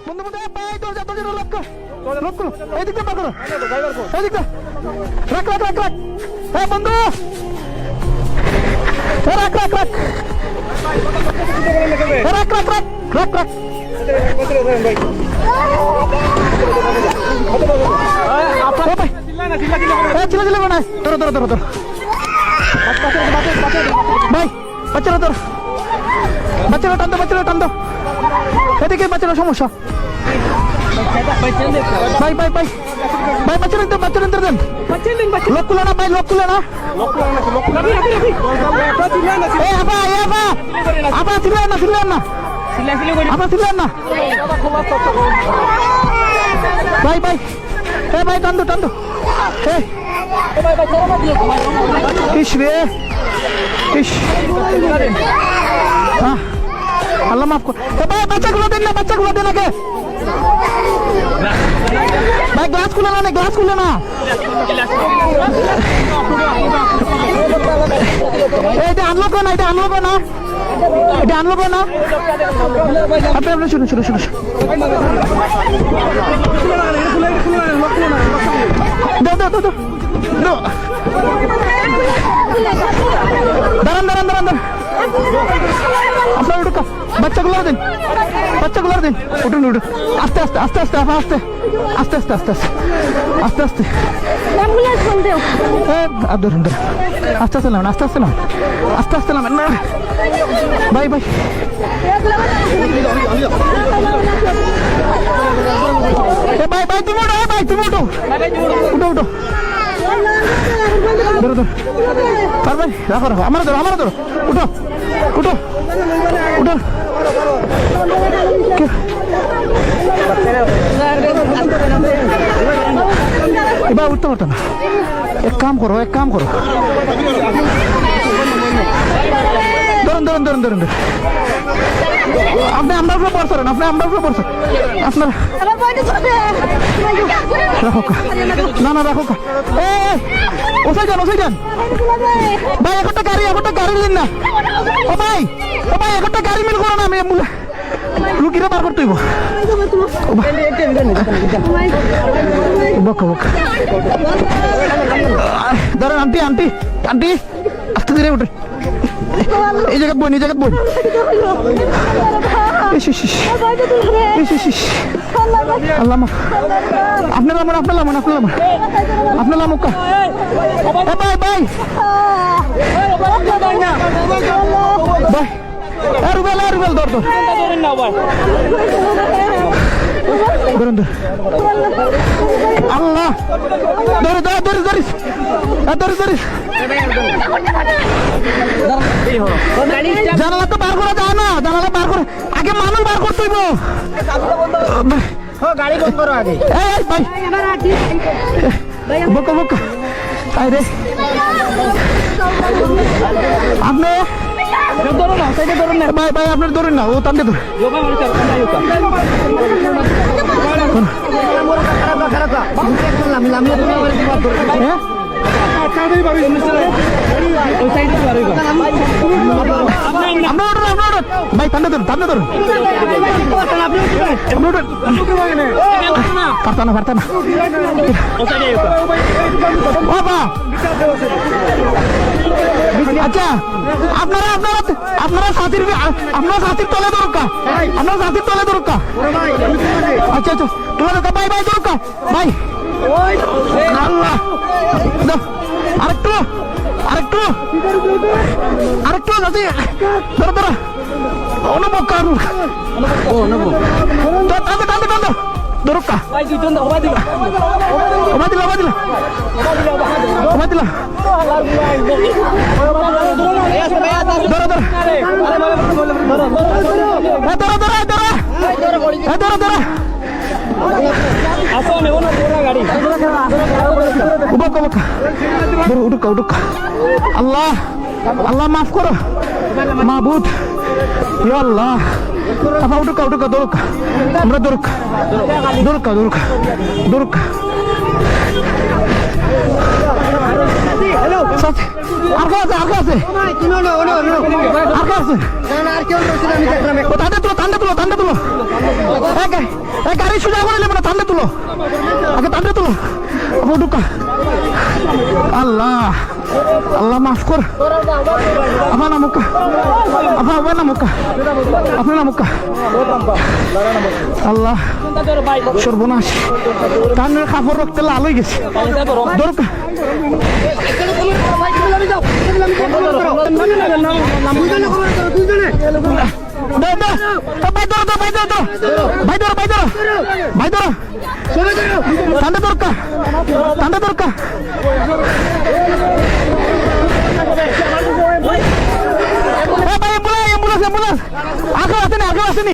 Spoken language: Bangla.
বন্ধু বন্ধু ভাই দরজা দরজা লক করো এদিকে পার করো এদিকে রাখ রাখ রাখ রাখ হ্যাঁ বন্ধু রাখ রাখ রাখ রাখ রাখ রাখ রাখ রাখ চিল্লা চিল্লা না ধরো ধরো ধরো ধরো ভাই বাচ্চারা ধরো বাচ্চারা টান দাও এদিকে বাচ্চারা সমস্যা ভাই ভাই ভাই ভাই বাচ্চারা দেন লোক খুলে না ভাই লোক খুলে না আপা ছিলেন না ভাই ভাই এ ভাই টান দো ইস রে ইস আল্লাহ মাফ কর ভাই বাচ্চাগুলো দেন আগে ভাই গ্লাস খুলে না এটা আনলো না আপনি শুনুন দাঁড়ান আপনার উঠুক বাচ্চাগুলো দিন উঠুন আস্তে নামেন না ভাই তুমি উঠো পারবে রাখো আমার ধরো উঠো এবার উঠতে পারতো না এক কাম করো ধরুন আপনি আমরা উপরে পড়ছেন আপনার রাখো ওসাই যান ভাই একটা গাড়ি দিন না ও ভাই একটা গাড়ি মিল করো না আমি রুগীরা বার করতে হইব ধরেন আন্টি আস্তে ধীরে উঠে এই জায়গায় বই আল্লাহ আপনার লামুকা ভাই রুবেল ধর আল্লাহ ধরিস জানালা তো বার করা যায় না আগে মানুষ বার করতে হইব গাড়ি বন্ধ করো আগে ভাই বোকা আরে আপনি ধরুন না ভাই আপনার ধরুন না ও তাকে ধরুন ভাই ঠান্ডা ধরুন পারতা না আচ্ছা আপনারা সাথীর তলে দরকার আচ্ছা তোলা দরকার ভাই দরকার ভাই আল্লাহ আরেকটু ধরো অনুভব কারু দরকার আল্লাহ মাফ করো মাহবুদ ইয়া আল্লাহ আপা উঠুকা দরকা আমরা দরকা ঠান্ডা তুলো গাড়ি সোজা করে নেবে না, টানতে তুলো, আগে টানতে তুলো। আপু ঢুকা। আল্লাহ আল্লাহ মাফ কর। আপা না মুক্কা, আপা আপা না মুক্কা, আপনি না মুক্কা। আল্লাহ সর্বনাশ, কানের কাপড় রক্তে লাল হয়ে গেছে। দরকার ঠান্ডা দরকার, ঠান্ডা দরকার। ভাই অ্যাম্বুলেন্স, অ্যাম্বুলেন্স, অ্যাম্বুলেন্স। আগে আসেনি, আগে আসেনি।